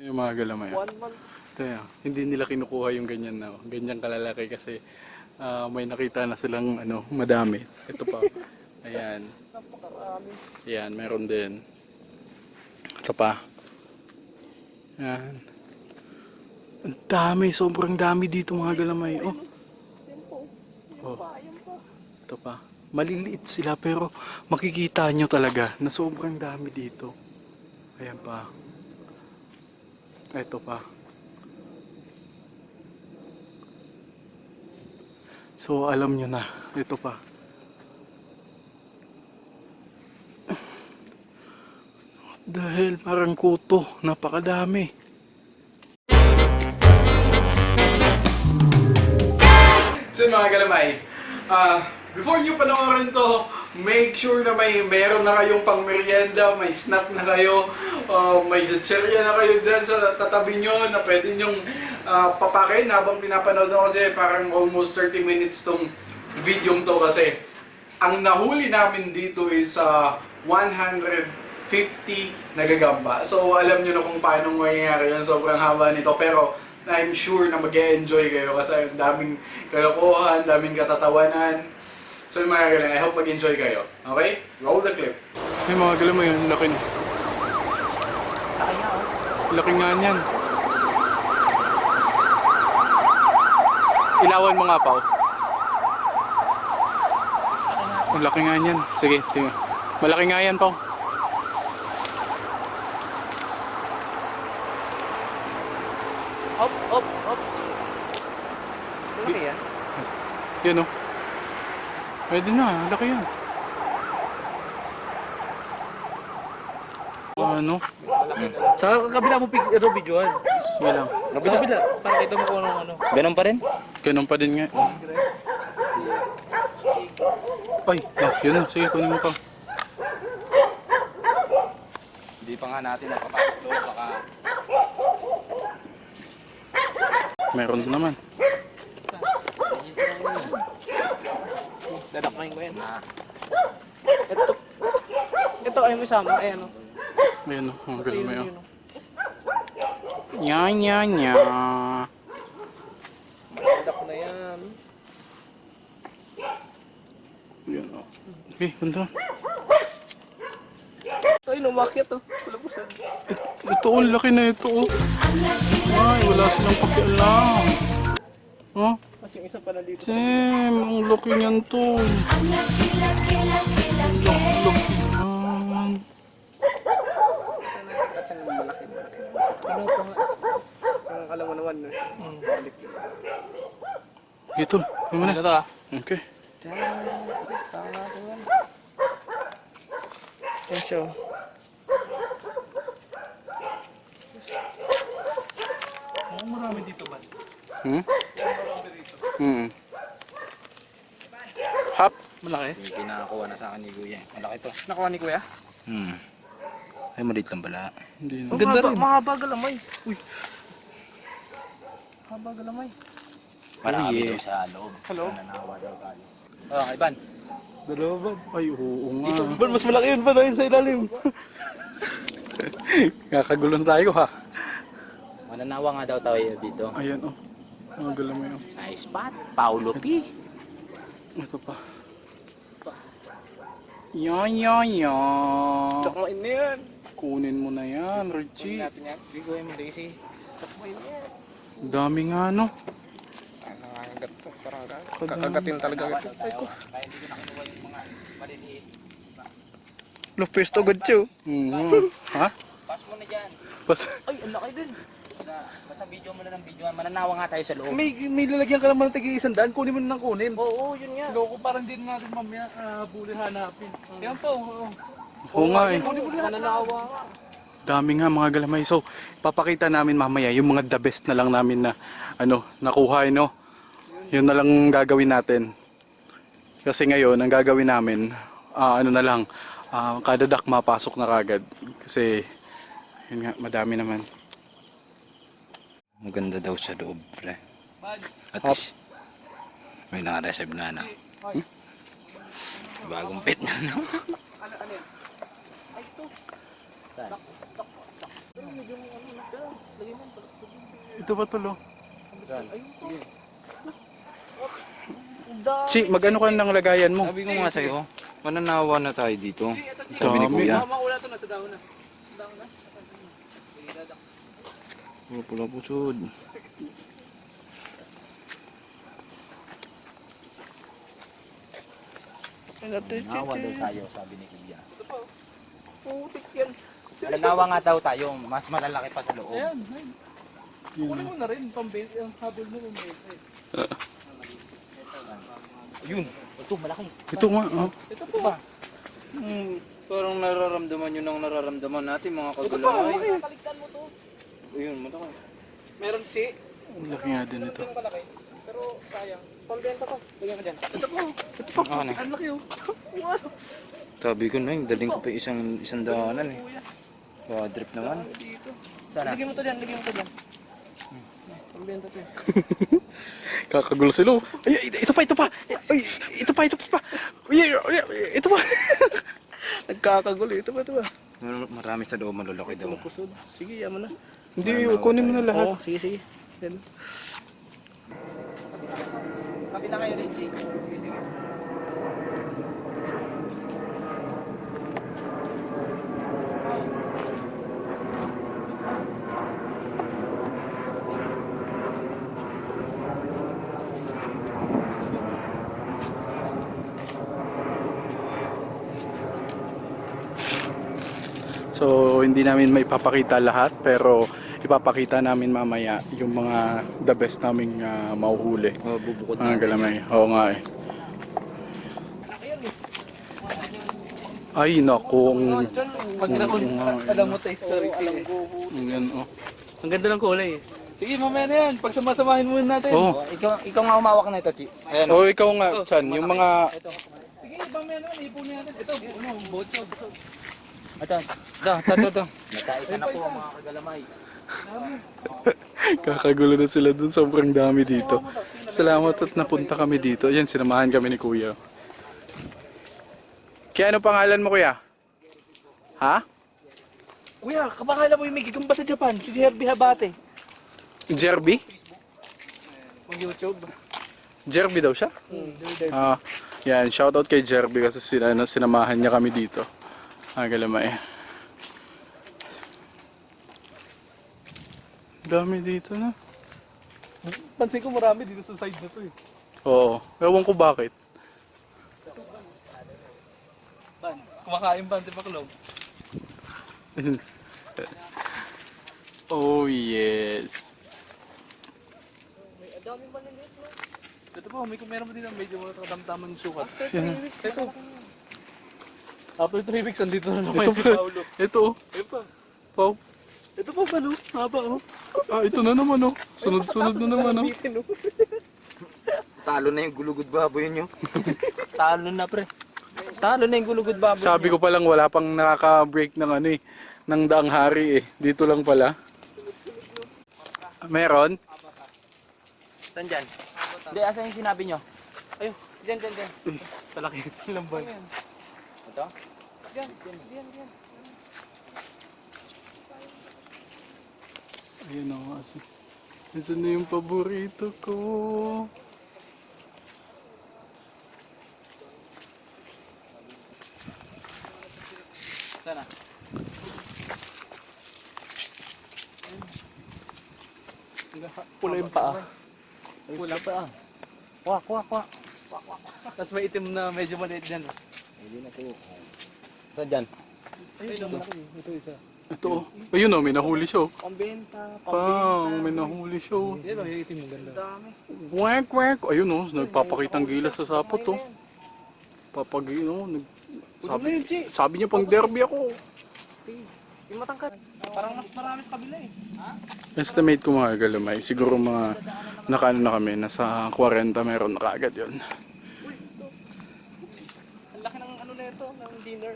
Yung mga galamay. 1 month. Kaya, hindi nila kinukuha yung ganyan na ganyan kalalaki kasi may nakita na silang madami. Ito pa. Ayan. Napakarami. Ayan, meron din. Ito pa. Ayan. Ang dami, sobrang dami dito mga galamay. Oh. Yan po. Oh. Yan pa. Ito pa. Maliliit sila pero makikita nyo talaga na sobrang dami dito. Ayan pa. Ito pa. So alam nyo na. Ito pa. Dahil parang kuto. Napakadami. So mga galamay, before nyo panoorin to, make sure na meron na kayong pang merienda, may snack na kayo, may chicherya na kayo dyan sa katabi nyo na pwede nyong papakin habang pinapanood nyo kasi parang almost 30 minutes tong video to kasi. Ang nahuli namin dito is 150 nagagamba. So alam nyo na kung paano mangyayari yan, sobrang haba nito pero I'm sure na mag-e-enjoy kayo kasi ang daming kalokohan, daming katatawanan. So mga galing, I hope mag-enjoy kayo. Okay? Roll the clip. May mga galing mo yun, laki na. Laki nga oh. Laki nga niyan. Ilawan mo nga, Pao. Ang laki nga niyan. Sige, tingnan. Malaki nga yan, Pao. Up, up, up. Laki yan. Yan o. Pwede na, laki yan. Ano? Sa kabila mo videoan. Sige lang. Kabila. Para kita mo kung ano. Ganun pa rin? Ganun pa din nga. Ay, yun na. Sige, kunin mo pa. Hindi pa nga natin napapasok doon. Baka... Meron naman. Dadakmain mo yan. Ito ay may sama. Ayan o. Ayan o, mga galamay o. Nya, nya, nya. Dadak na yan. Ayan o. Okay, punta. Ay, lumakyat o. Ito o, laki na ito o. Ay, wala silang pakialam. Oh? Kasi yung isa pa nandito. Damn, ang laki niyan to. Ang laki yan. Ano pa nga? Ang alam mo naman. Ito, yun mo na. Ito ah. Okay. Sama natin yan. Yan siya. Marami dito ba? Hap. Malaki. May kinakakuha na sa akin ni Kuya. Malaki to. Nakuha ni Kuya? Ay, maliit lang pala. Hindi na. Ang ganda rin. Mahaba galamay. Uy. Mahaba galamay. Marami daw sa loob. Hello? Nananawa daw tayo. Oh, Ivan. Dalawa ba? Ay, oo nga. Ban, mas malaki yun ba na yun sa ilalim? Kakagulon tayo ha. Mananawa nga daw tayo dito. Ayan o. Mga galamay o. Nice spot. Paulo P. Ito pa. Yan. Takmain na yan. Kunin mo na yan, Kunin Richie. natin yan. Biguin mo, Daisy. Takmain na yan. Dami nga no. Nakakagat to. Parang kakagatin talaga ito. Ay ko. Kaya hindi ko nakinuha yung mga maliliit. Lupis to good you. Ha? Pass mo na dyan. Pas. Ay, ang laki din. Basta video mo na ng video. Mananawa nga tayo sa loob. May lalagyan ka naman ng tigi-100. Kunin mo na ng kunin. Oo, yun nga. Loko parang din natin mamaya buli hanapin. Yan po. Oo nga eh. Mananawa nga. Dami nga mga galamay. So, papakita namin mamaya yung mga the best na lang namin na nakuha, no? Yun na lang gagawin natin. Kasi ngayon, ang gagawin namin, na lang, kada dakma pasok na kagad. Kasi, yun nga, madami naman. Maganda daw sa loob, pre. At least, may naka-reserve na. Bagong pet na, no? Ano yan? Ay, ito. Saan? Medyo Ito ba tulo? Chi, mag-ano ka ng lagayan mo? Sabi ko nga sa'yo, mananawa na tayo dito. Sabi ni Dami. Kuya. Makuha to na sa dahon na. Pula pusod. Nawa daw tayo, sabi ni Kuya. Putik yan. Lanawa nga daw tayo, mas malalaki pa sa loob. Ayan. Kunin mo na rin, pambenta. Ang habol mo pambenta. Ayun, ito malaki. Ito nga, oh. Ito po ba? Parang nararamdaman yun ang nararamdaman natin mga Ito pa, kagulay. malaki. Kaligtan mo to. Ayun, malaki. Meron si. Ang laki nga din ito. Yung kalaki. Pero sayang. Pambenta to. Lagyan mo dyan. Ito po. Ito po. Ano? Ang laki oh. Sabi ko na yun, daling ko pa isang daanan eh. Drip naman. Dito. Sana. Lagyan mo to dyan. Lagyan mo to dyan. Pambenta to. Kakagulo sila. Ay, ito pa, ito pa. Ay, ito pa, ito pa. Ay, ito pa. Nagkakagulo, ito pa, ito pa. Marami sa loob, malulaki daw. Kusod. Sige, yan mo na. Hindi, kunin mo na lahat. Oo, sige, sige. Yan. Kapit na kayo, Richie. So, hindi namin maipapakita lahat, pero ipapakita namin mamaya yung mga the best naming mauhuli. Oh, bubukod Mga galamay. Oo nga eh. Ay, naku. Pag alam mo tayo story, Richie. Ang yan, oh. Ang ganda ng kulay eh. Sige, mamaya na yan. Pag samasamahin muna natin. Oh. Ikaw nga umawak na ito, Chi. Ayan. Oh, ikaw nga, Chan, yung mga... Sige, mamaya na yan. Ipunin natin. Ito, bocho. Ito. Ito. Nagkaisa na po ang mga kagalamay. Kakagulo na sila dun, sobrang dami dito. Salamat at napunta kami dito. Yan, sinamahan kami ni Kuya. Kaya ano pangalan mo, Kuya? Ha? Kuya, kapangalan mo yung may gigamba sa Japan. Si Herbie Habate. Jerby? Mag YouTube. Jerby daw siya? Ah, yan, shoutout kay Jerby kasi sinamahan niya kami dito. Galamay. Dami dito na. Pansin ko marami dito sa side na to eh. Oo, ewan ko bakit. Ban, kumakain ba? Di ba kulog? Oh yes. May daming maliliit no? Ito po, meron mo dito medyo kadamdaman ng sukat. Yan. Ito. After 3 weeks, andito na naman Ito si pa. Paolo. Ito oh. Ito pa. Pau. Ito pa ba no? Haba oh. Ah, ito na naman oh. Sunod-sunod na naman oh. Bitin, oh. Talo na yung gulugod baboy nyo. Talo na pre. Talo na yung gulugod baboy. Sabi ko pa lang wala pang nakaka-break ng ano eh, ng daang hari eh. Dito lang pala. Meron? Saan dyan? Hindi, asa yung sinabi nyo? Ayun, dyan. Talaki. Lambay. Ito? Dyan. Ayun ako kasi. Nasaan na yung paborito ko? Sana. Pula yung paa. Pula pa. Kuha. Tapos may itim na medyo maliit dyan. Hindi na ito. Saan dyan? Ayun, malaki. Ito isa. Ito oh. Ayun oh, may nahuli siya oh. Pambenta. Pang, may nahuli siya oh. Yan o, yung itim mo ganda. Dami. Kwek. Ayun oh, nagpapakitang gilas sa sapot oh. Sabi, Sabi niya pang derby ako. yung matangkad. Parang mas marami sa kabila eh. Estimate ko mga galamay, siguro mga nakaano na kami, nasa 40 meron na kaagad yun. Ang laki ng ano na ito, ng dinner.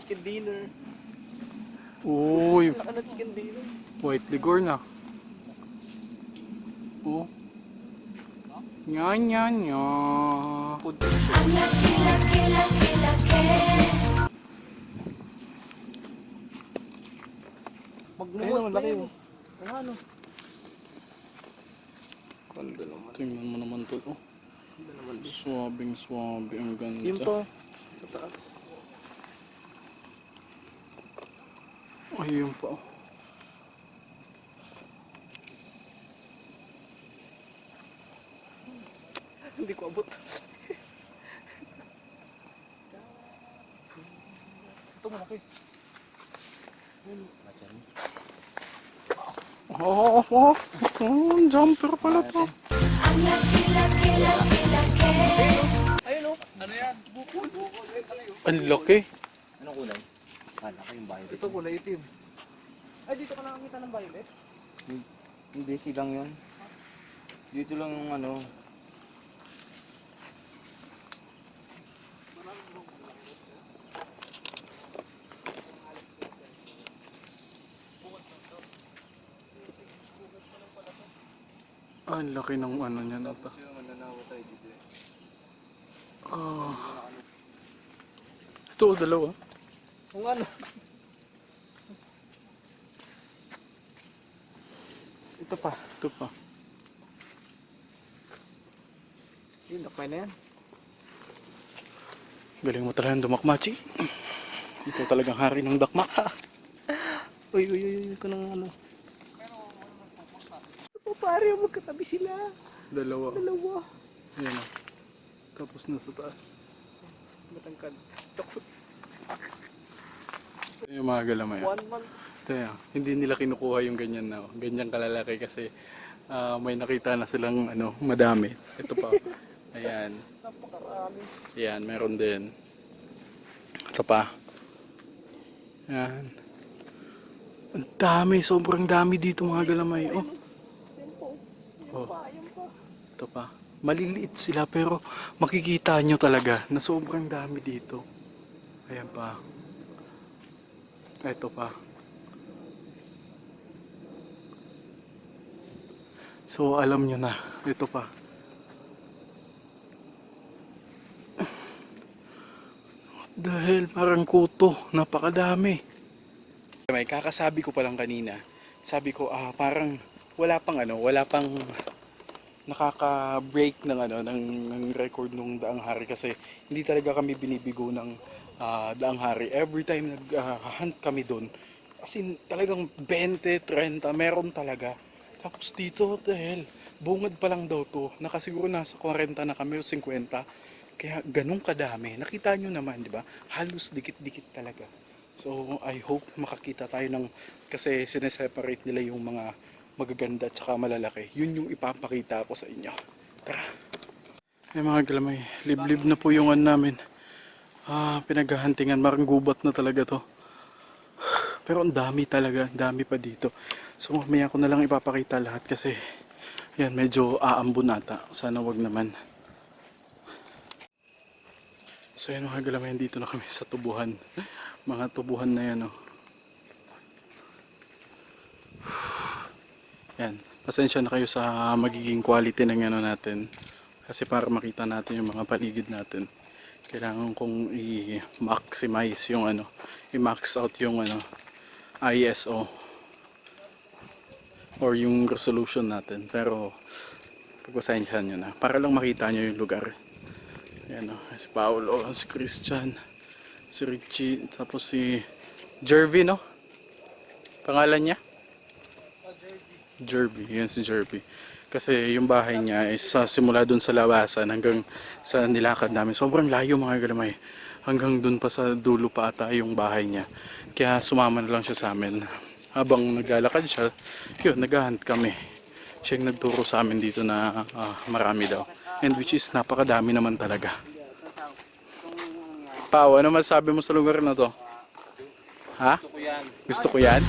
Chicken dinner. Uy, Ano chicken dinner? white ligor na. Oh. Nya. Ayun, ang laki mo. Ano? Ganda naman. Tingnan mo naman to. Oh. Swabing swabe. Ang ganda. Yun pa. Sa taas. Ayun pa. Oh. Hindi ko abot. Ito malaki. Oh, jumper pala to. Ayun o. Ano yan? Bukol. Ang laki. Anong kulay? Kala ko yung violet. Ito kulay itim. Ay, dito ka nakakita ng violet? Hindi, silang yun. Dito lang yung ano. Ang laki ng ano niya na to. Ito, dalawa. Kung ano? Ito pa. Ito pa. Yun, nakmay na yan. Galing mo talagang dumakmachi. Ito talagang hari ng dakma. Uy, ko ng ano. Ito pare, magkatabi sila. Dalawa. Dalawa. Ayan o. Tapos nasa taas. Matangkad. Yung mga galamay. 1 month. Kaya, hindi nila kinukuha yung ganyan na, ganyang kalalaki kasi may nakita na silang ano, madami. Ito pa. Ayan. Napakarami. Ayan, meron din. Ito pa. Ayan. Ang dami, sobrang dami dito mga galamay. Oh. Oh. Ito pa. Maliliit sila pero makikita nyo talaga na sobrang dami dito. Ayan pa. Ito pa. So alam nyo na, ito pa. Dahil parang kuto, napakadami. May kakasabi ko pa lang kanina. Sabi ko parang wala pang nakaka-break ng ng record nung Daang Hari kasi hindi talaga kami binibigo ng Daang Hari. Every time nag-hunt kami doon, as in talagang 20, 30 meron talaga. Tapos dito dahil bungad pa lang daw to, nakasiguro nasa 40 na kami o 50. Kaya ganun kadami. Nakita nyo naman, di ba? Halos dikit-dikit talaga. So I hope makakita tayo ng, kasi sineseparate nila yung mga magaganda at saka malalaki. Yun yung ipapakita ko sa inyo. Tara! Ay mga galamay, liblib na po yung namin. Pinaghahantingan, marang gubat na talaga to. Pero ang dami talaga, ang dami pa dito. So mamaya ko na lang ipapakita lahat kasi yan, medyo aambon ata. Sana wag naman. So yan mga galamay, dito na kami sa tubuhan. Mga tubuhan na yan. Oh. Yan, pasensya na kayo sa magiging quality ng natin. Kasi para makita natin yung mga paligid natin, kailangan kong i-maximize yung i-max out yung ISO or yung resolution natin. Pero pagpasensyahan nyo na para lang makita nyo yung lugar. Ayan o, si Paolo, si Christian, si Richie, tapos si Jervy, no? Pangalan niya? Jervy, yan si Jervy. Kasi yung bahay niya is simula dun sa lawasan hanggang sa nilakad namin. Sobrang layo mga galamay. Hanggang dun pa sa dulo pa ata yung bahay niya. Kaya sumama na lang siya sa amin. Habang naglalakad siya, yun, naghahunt kami. Siya yung nagturo sa amin dito na marami daw. And which is napakadami naman talaga. Pao, ano masasabi mo sa lugar na to? Ha? Gusto ko yan. Gusto ko yan?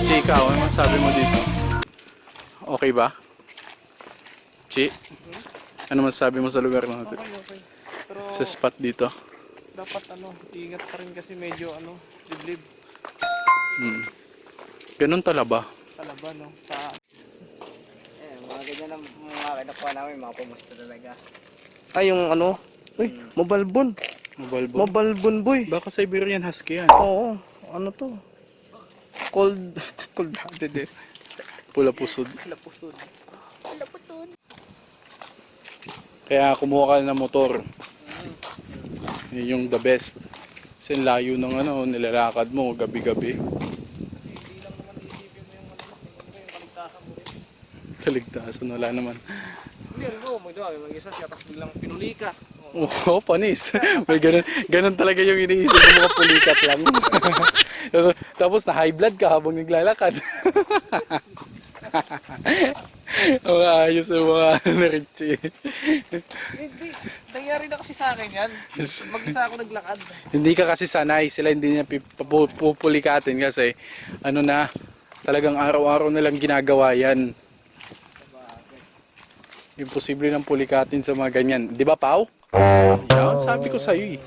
Chika, ano masasabi mo dito? Okay ba? Chi? Ano masasabi mo sa lugar na to? Okay. Pero Sa spot dito? dapat ingat pa rin kasi medyo liblib Ganun talaba. sa laban, no? Sa Mga ganyan ang mga kinakuha namin, mga pumusta talaga. ay yung uy, mabalbon. Mabalbo. Mabalbon boy. Baka Siberian Husky yan. Oo, ano to? Cold blooded eh. Pula pusod. Lapusod. Kaya kumuha ka ng motor. Yun yung the best. Kasi ang layo ng ano, nilalakad mo gabi-gabi. Kaligtasan, wala naman. Hindi, alam mo, may isa siya, tapos biglang pinuli ka. Oo, panis. May ganun talaga yung iniisip ng mga pulikat lang. Tapos na high blood ka habang naglalakad. Mga ayos yung mga na Richie. Hindi, nangyari na kasi sa akin yan. Mag-isa ako naglakad. Hindi ka kasi sanay, sila hindi niya pupulikatin kasi ano na, talagang araw-araw nilang ginagawa yan. Imposible ng pulikatin sa mga ganyan. Di ba, Pao? Yan, sabi ko sa'yo eh.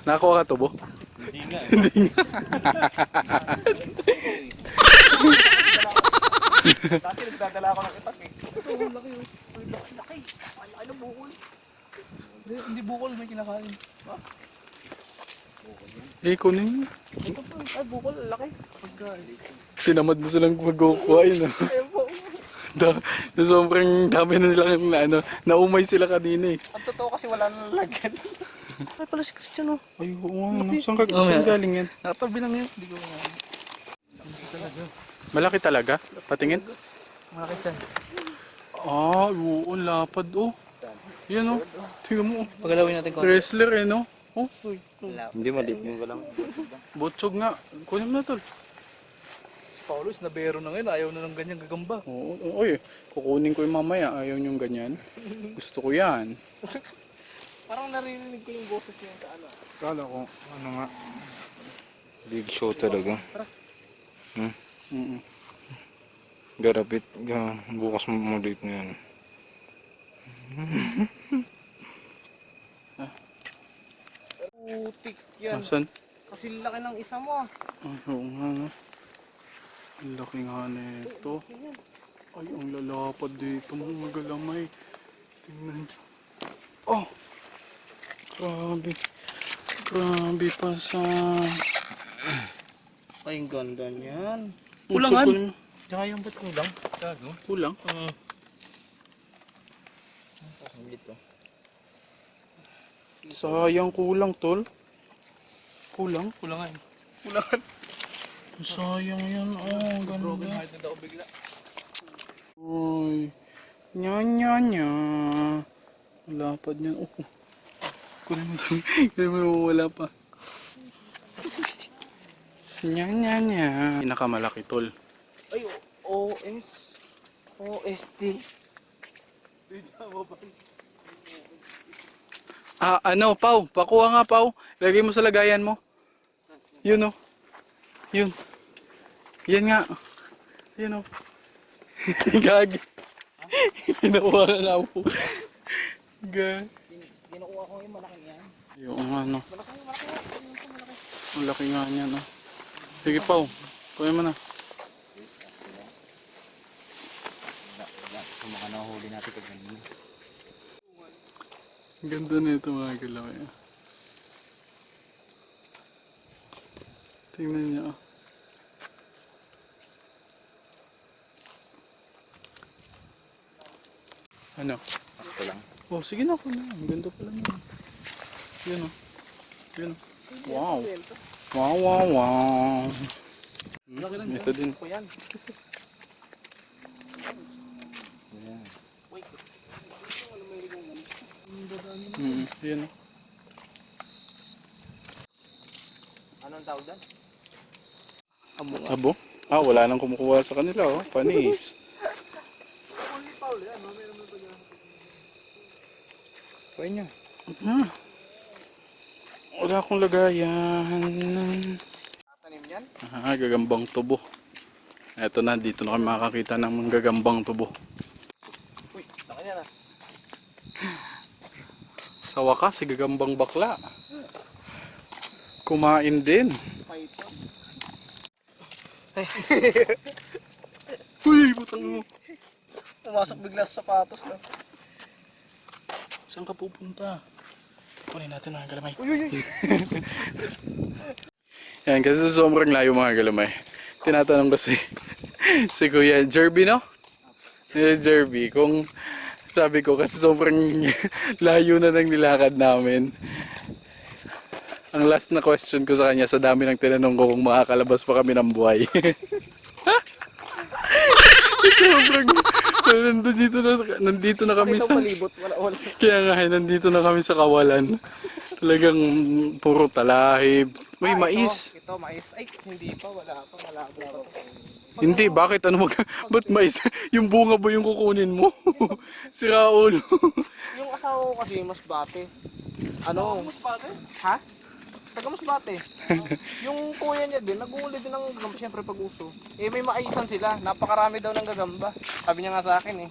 Nakakuha ka tubo? Hindi nga. Dati nagdadala ako ng itak eh. Ito, laki oh. Laki. Laki ng bukol. Hindi bukol, may kinakain. Ha? Eh, kunin mo. Ito po, ay bukol, laki. Tinamad mo silang magkukuha yun. Oh. Ayun po. Sobrang dami na nilang na, ano, naumay sila kanina eh. Ang totoo kasi wala nang lalagyan. Ay pala si Christian oh. Ay, oo nga. Saan galing yan? Natabi lang yan. Hindi ko Malaki talaga? Patingin? malaki siya. Ah, oo, lapad oh. Yan oh. Tingnan mo oh. Pagalawin natin ko. Wrestler eh no? Oh, Hindi maliit yung galang. botsog nga. Kunin mo na tol. Si Paulus nabero na ngayon. Ayaw na ng ganyang gagamba. Oo, oy, kukunin ko yung mamaya. Ayaw niyong ganyan. Gusto ko yan. Parang narinig ko yung boses niya sa ano. Kala ko, ano nga. Big show talaga. Mm-mm. Garapit. Bukas mo ulit na yan. Putik yan. Asan? Kasi laki ng isa mo. Oo nga no. Ang laki nga nito. Ay, ang lalapad dito mga galamay. Tingnan niyo. Oh! Grabe. Grabe pa sa... Ay, ang ganda niyan. Kulangan? Tsaka yung ba't kulang? Gago. Kulang? Dito. Sayang kulang, tol. Kulang? Kulangan. Kulangan. Sayang yan. Oh, ang Broken ganda. hearted ako bigla. Uy. Nya, nya, nya. Lapad niyan. Oh. Kunin mo sa... Kunin mo, wala pa. Nya, nya, nya. Pinakamalaki, tol. Ay, OS. OST. Ah, ano, Pau? Pakuha nga, Pau. Lagay mo sa lagayan mo. Yun, oh. Yun. Yan nga. Yun, oh. Gagi. Pinakuha ka nga po. Gagi. Kinukuha ko yung malaking yan. Yung ano. Malaki. Ang laki nga niya, no. Sige, Pau. Kuha mo na. Kung maka nahuli natin kag ganyan. Ang ganda nito mga galaway. Tingnan niyo. Oh. Ano? Ako lang. Oh, sige na. Kuha na. Ang ganda pala niya. Yun, oh. Yun. Wow. Wow, wow, wow. Ito din. Ko yan. Yun. Anong tawag doon? Abo? Ah, wala nang kumukuha sa kanila, oh. Panis. Pwede nyo. Wala akong lagayan. Tanim yan? Ah, gagambang tubo. Eto na, dito na kami makakita ng mga gagambang tubo. Uy, laki yan ah. Sa wakas, si gagambang bakla. Kumain din. Python. Uy, butang mo. Pumasok bigla sa sapatos na. Saan ka pupunta? Kunin natin mga galamay. Uy. Yan, kasi sobrang layo mga galamay. Tinatanong ko si Kuya Jerby, no? Jerby, kung Sabi ko kasi sobrang layo na ng nilakad namin. Ang last na question ko sa kanya, sa dami ng tinanong ko kung makakalabas pa kami ng buhay. Sobrang nandito na kami sa Wala. kaya nga nandito na kami sa Kawalan. Talagang puro talahib. May mais. Ito, mais. Ay, hindi pa. Wala pa. Malabo pa. Hindi, bakit? Ba't mais? Yung bunga ba yung kukunin mo? Si Raul. Yung asawa ko kasi, Masbate. Ano? Masbate? Ha? Taga Masbate. Yung kuya niya din, nag-uuli din ng gagamba, siyempre pag-uso. Eh, may maisan sila. Napakarami daw ng gagamba. Sabi niya nga sa akin eh.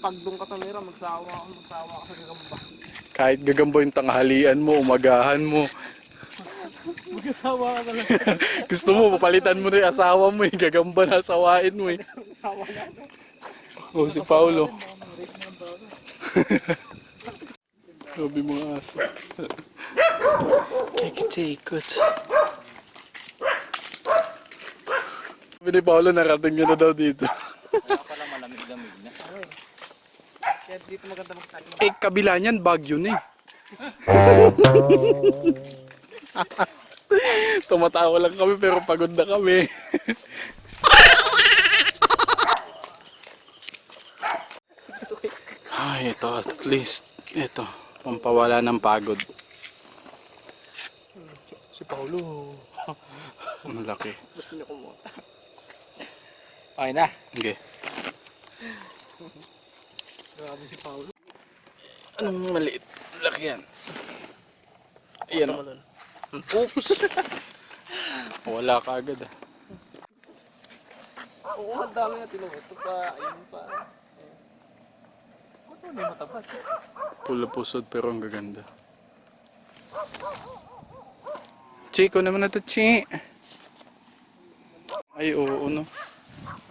Pag doon ka tumira, magsawa ka sa gagamba. Kahit gagamba yung tanghalian mo, umagahan mo. Mag-asawa ka talaga. Gusto mo, papalitan mo na yung asawa mo eh. Gagamba na asawain mo eh. Asawa na. Oh, si Paulo. Grabe mga aso. Take it. Sabi ni Paulo, narating nyo na daw dito. Kaya pala malamig-lamig na. Kaya dito maganda magtalim. Eh, kabila niyan, Baguio na eh. Tumatawa lang kami pero pagod na kami. Ay, ito at least. Ito, pampawala ng pagod. Si Paulo. Malaki. Gusto niya kumuha. Okay na. Okay. Grabe si Paulo. Anong maliit? Laki yan. Ayan o. Oops! Wala ka agad ah. Oo, ang dami na tinong. Ito pa, ayun pa. Ano may matapat? Pula pusod pero ang gaganda. Chico naman na to, Chi. Ay, oo, no.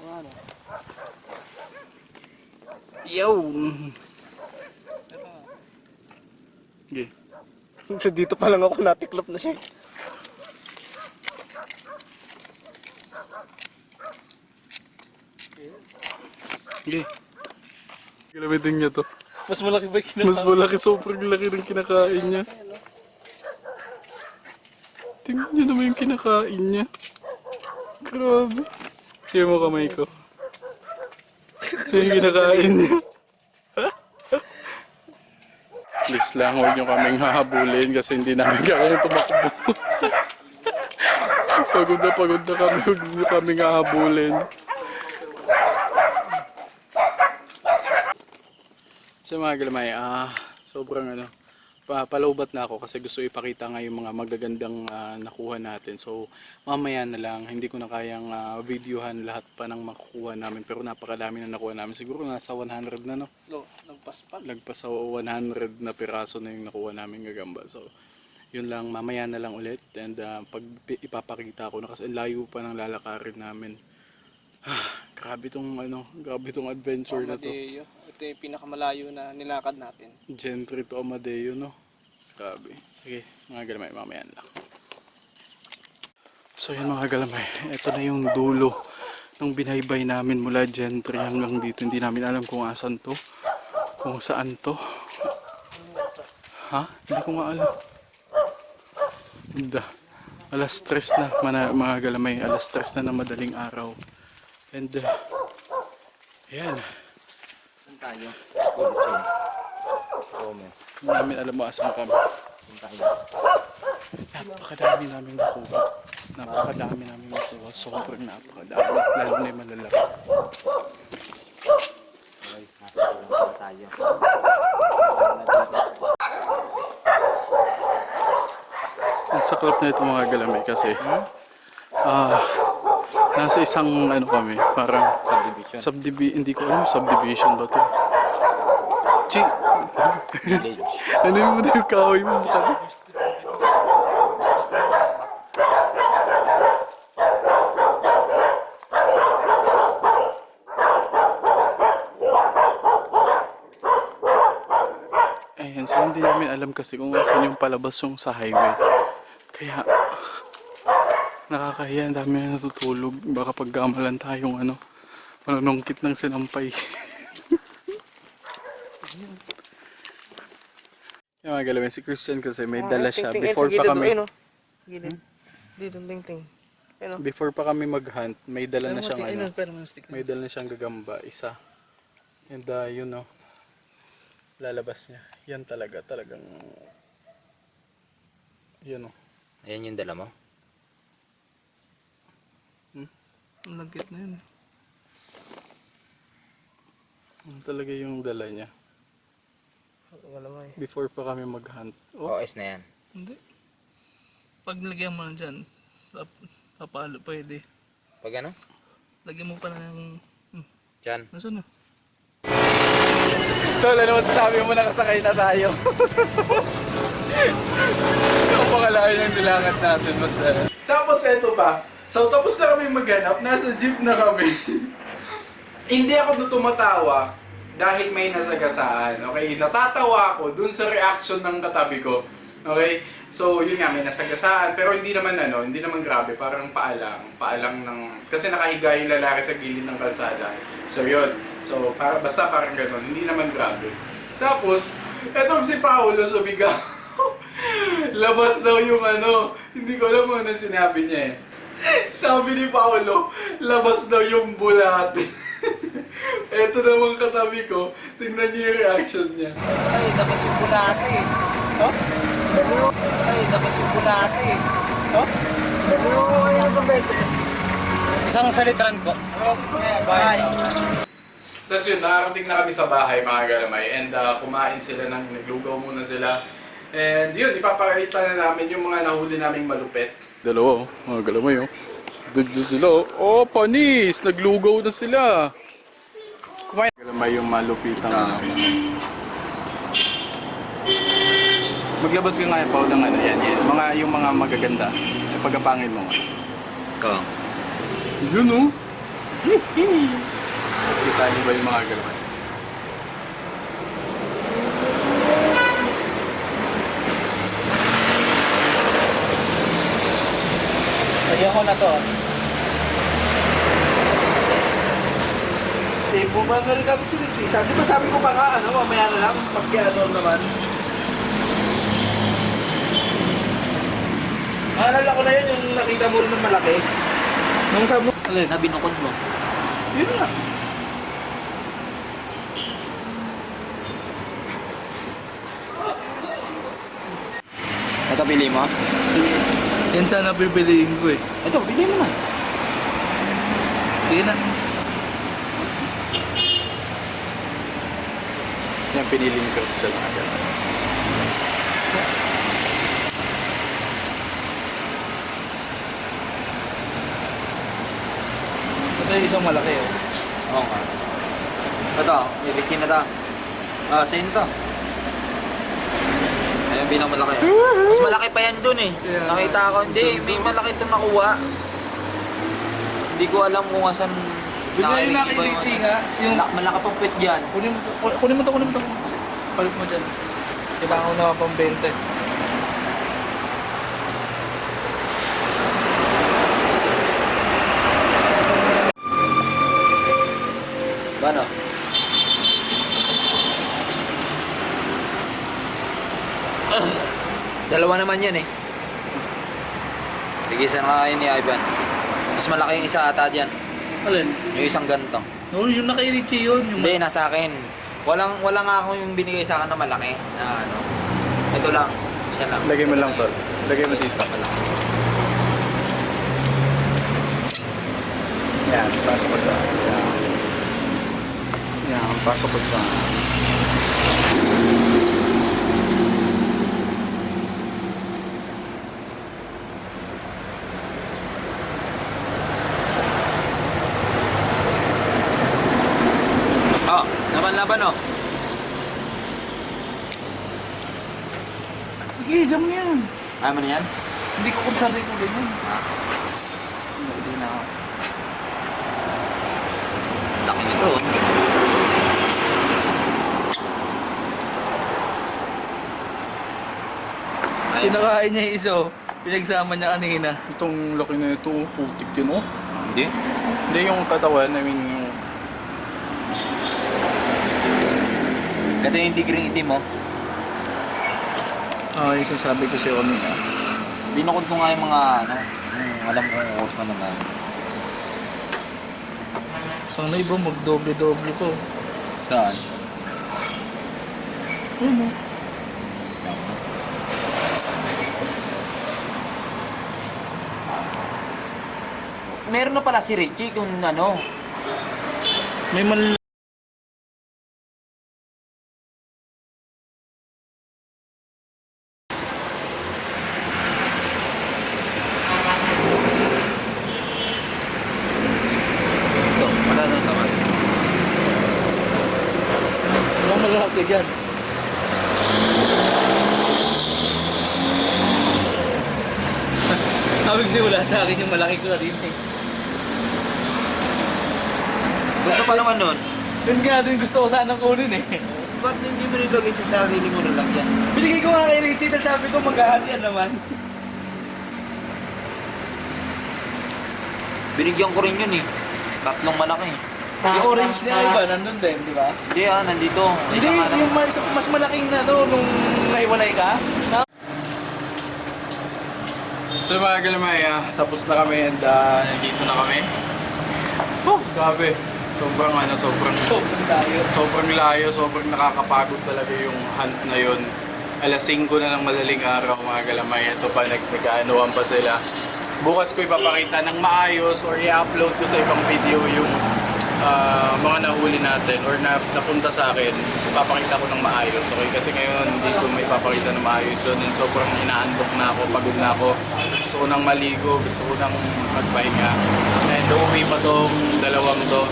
Ano? Yo! Okay. Dito pa lang ako natiklop na siya. Okay. Gamitin niya to. Mas malaki ba yung Mas malaki, sobrang laki ng kinakain niya. Tingnan niyo naman yung kinakain niya. Grabe. Kaya mo kamay ko. Yung kinakain niya. Please lang, huwag niyo kaming hahabulin kasi hindi namin kaya tumakbo. Pagod na kami, huwag niyo kaming hahabulin. So mga galamay, sobrang palaubat na ako kasi gusto ipakita nga yung mga magagandang nakuha natin. So mamaya na lang, hindi ko na kayang videohan lahat pa ng makukuha namin pero napakadami na nakuha namin. Siguro nasa 100 na, no? No, nagpas pa. Lagpas sa 100 na piraso na yung nakuha namin gagamba. So yun lang, mamaya na lang ulit and pag ipapakita ko na kasi layo pa ng lalakarin namin. Grabe tong adventure na to. Amadeo. Ito yung pinakamalayo na nilakad natin. Gentry to Amadeo, no? Grabe. Sige, mga galamay, mamaya lang. So yun mga galamay, ito na yung dulo ng binaybay namin mula Gentry hanggang dito. Hindi namin alam kung asan to, kung saan to. Ha? Hindi ko nga alam. Hindi. Alas 3 na, mga galamay, alas 3 na madaling araw. And, ayan. Saan tayo? Hindi namin alam mo asan kami. Napakadami namin nakuha. Sobrang napakadami. Lalo na yung malalaki. Okay, nasa tayo. Ang saklap na ito mga galamay kasi nasa isang kami, parang Subdivision. hindi ko alam subdivision ba to. Chi! Village. Ano yung kahoy mo kami? Ayan, so hindi namin alam kasi kung saan yung palabas yung sa highway. Kaya nakakahiya, ang dami na natutulog. Baka pagkamalan tayong manunungkit ng sinampay. Yung mga galawin, si Christian kasi may Ah, dala ayun, siya. ting-ting, Before ayun, sa pa gilid, kami, ayun, oh. Gilid. Dito, ting-ting. Ayun, oh. before pa kami mag-hunt, may dala na Ayun, siyang ayun, ano. pero may stick. May dala na siyang gagamba, isa. And yun know, lalabas niya. Yan talagang, yun know. Ayan yung dala mo. Ang lagkit na yun. Yan talaga yung dala niya. Wala mo eh. Before pa kami mag-hunt. OS na yan. Hindi. Pag nilagyan mo na dyan, papalo pwede. Pag ano? Lagyan mo pa na ng... Diyan. Nasaan na? Tol, ano masasabi mo, nakasakay na tayo? Ang pangalain yung nilangat natin. Tapos eto pa. So tapos na kami maghanap, nasa jeep na kami. Hindi ako tumatawa dahil may nasagasaan. Okay, natatawa ako dun sa reaction ng katabi ko. Okay? So yun nga, may nasagasaan. Pero hindi naman hindi naman grabe. Parang paalang ng... Kasi nakahiga yung lalaki sa gilid ng kalsada. So yun. So basta parang ganun. Hindi naman grabe. Tapos, etong si Paolo sumigaw. Labas daw yung hindi ko alam kung ano sinabi niya eh. Sabi ni Paolo, labas daw yung bulate. Eto naman katabi ko, tingnan niyo yung reaction niya. Ay, labas yung bulate. Oh? Ay, labas yung bulate. Oh? Isang salitran ko. Tapos yun, nakarating na kami sa bahay mga galamay. And kumain sila naglugaw muna sila. And yun, ipapakita na namin yung mga nahuli naming malupit. Dalawa, mga galamay Doon sila, panis! Naglugaw na sila! Kumain. Galamay yung malupitang Maglabas ka nga Paul ng yan. Yung mga magaganda. Yung pagkapangin mo. Oo. Yun Kita niyo ba yung mga galamay? Lagyan ko na to. Eh, bumaba na rin agad si Richie. Di ba sabi ko pa nga, mamaya na lang, pag-ano naman. Naalala ko na yun, yung nakita mo rin ng malaki. Nung sabi mo, alin? Na binukod mo. Yun nga. Ito pili mo? Yan sana bibiliin ko eh. Ito, bili mo na. Sige na. Yan, piniling ko sa mga galamay. Ito yung isang malaki oh. Oo nga. Ito, ibikin na ito. Sa'yo to. Ayun, pinakamalaki. Mas malaki pa yan dun eh. Yeah. Nakita ko, hindi, may malaki itong nakuha. Hindi ko alam kung asan Bigla yung nakikitsi nga. Yung... Malaki pang pwet dyan. Kunin mo to. Palit mo dyan. Kailangan ko na pang 20. Ano? Dalawa naman yan eh. Tigisan ka kayo ni Ivan. Mas malaki yung isa ata dyan. Alin? Yung isang ganito. No, yung nakairitsi yun. Yung Hindi, nasa akin. Wala nga ako yung binigay sa akin na malaki. Na ano. Ito lang. Siya lang. Lagay mo lang tol. Lagay mo dito. Malaki. Yan, pasok ko dyan. Yan, pasok ko dyan. Oh, laban-laban oh. sige, jam mo yan. Ayaw mo na yan? Hindi ko kung sarili ko ganyan. Hindi na ako. Laki nito oh. Kinakain niya yung iso. Pinagsama niya kanina. Itong laki na ito, putik yun Hindi? Hindi yung katawan, I mean yung... Ito yung tigring itim oh. Yung sinasabi ko sa'yo kanina. Binukod ko nga yung mga ano, yung alam ko yung oras na naman. Sana iba magdoble-doble ko. Saan? Meron na pala si Richie kung ano. May mal... Ito, wala na naman. Anong malaki dyan? Sabi kasi wala sa akin yung malaki ko na rin eh. Gusto pa naman nun. Yun nga din gusto ko sanang kunin eh. Ba't hindi mo nilagay sa sarili mo lalagyan? Binigay ko nga kay Richie dahil sabi ko maghahatian naman. Binigyan ko rin yun eh. Tatlong malaki. Yung orange na iba, nandun din, di ba? Hindi nandito. Hindi, Isa nga lang. yung mas malaking na to nung nahiwalay ka. So mga galamay, tapos na kami and nandito na kami. Oh, grabe. Sobrang sobrang layo, sobrang nakakapagod talaga yung hunt na yun. Alas 5 na ng madaling araw mga galamay. Ito pa, nag-aanuhan pa sila. Bukas ko ipapakita ng maayos or i-upload ko sa ibang video yung mga nahuli natin or napunta sa akin. Ipapakita ko ng maayos, okay? Kasi ngayon hindi ko may papakita ng maayos yun. And sobrang inaandok na ako, pagod na ako. Gusto ko nang maligo, gusto ko nang magpahinga. And uuwi pa tong dalawang to.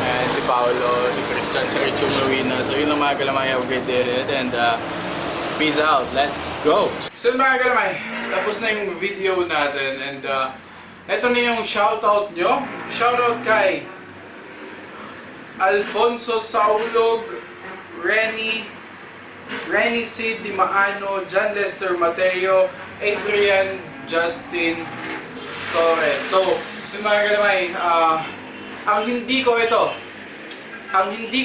And si Paolo, si Christian, si Rich umuwi na. So yun ang mga galamay, have a great day and peace out, let's go! So mga galamay, tapos na yung video natin and eto na yung shoutout nyo. Shoutout kay Alfonso Saulog, Renny C. Di Maano, John Lester Mateo, Adrian Justin Torres. So, yung mga galamay, ang hindi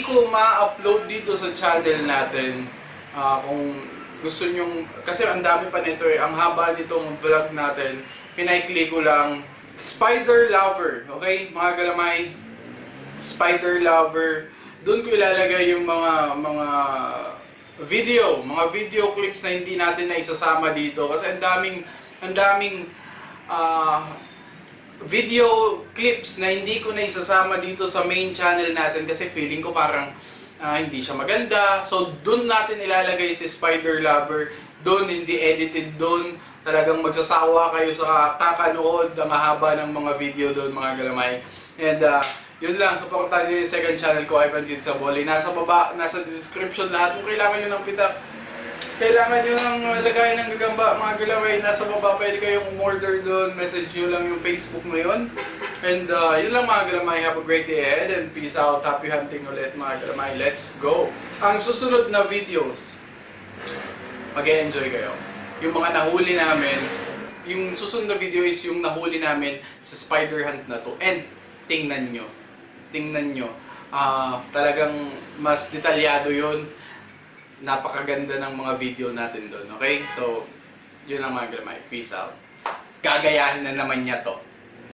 ko ma-upload dito sa channel natin, kung gusto nyong, kasi ang dami pa nito eh, ang haba nitong vlog natin, pinaikli ko lang, Spider Lover, okay? Mga galamay, Spider Lover, doon ko ilalagay yung mga video clips na hindi natin na isasama dito kasi ang daming video clips na hindi ko na isasama dito sa main channel natin kasi feeling ko parang hindi siya maganda. So doon natin ilalagay si Spider Lover, doon hindi edited doon. Talagang magsasawa kayo sa kakanood ang haba ng mga video doon mga galamay. And yun lang, supportan nyo yung second channel ko, Ivan Kids sa Volley. Nasa baba, nasa description lahat. Kung kailangan nyo ng pitak, kailangan nyo ng lagay ng gagamba, mga galamay, nasa baba, pwede kayong umorder doon. Message nyo lang yung Facebook mo yun. And yun lang mga galamay, have a great day ahead and peace out. Happy hunting ulit mga galamay. Let's go! Ang susunod na videos, mag-e-enjoy kayo. Yung mga nahuli namin, yung susunod na video is yung nahuli namin sa spider hunt na to. And tingnan nyo, talagang mas detalyado yun. Napakaganda ng mga video natin doon, okay? So, yun lang mga galamay. Peace out. Gagayahin na naman niya to.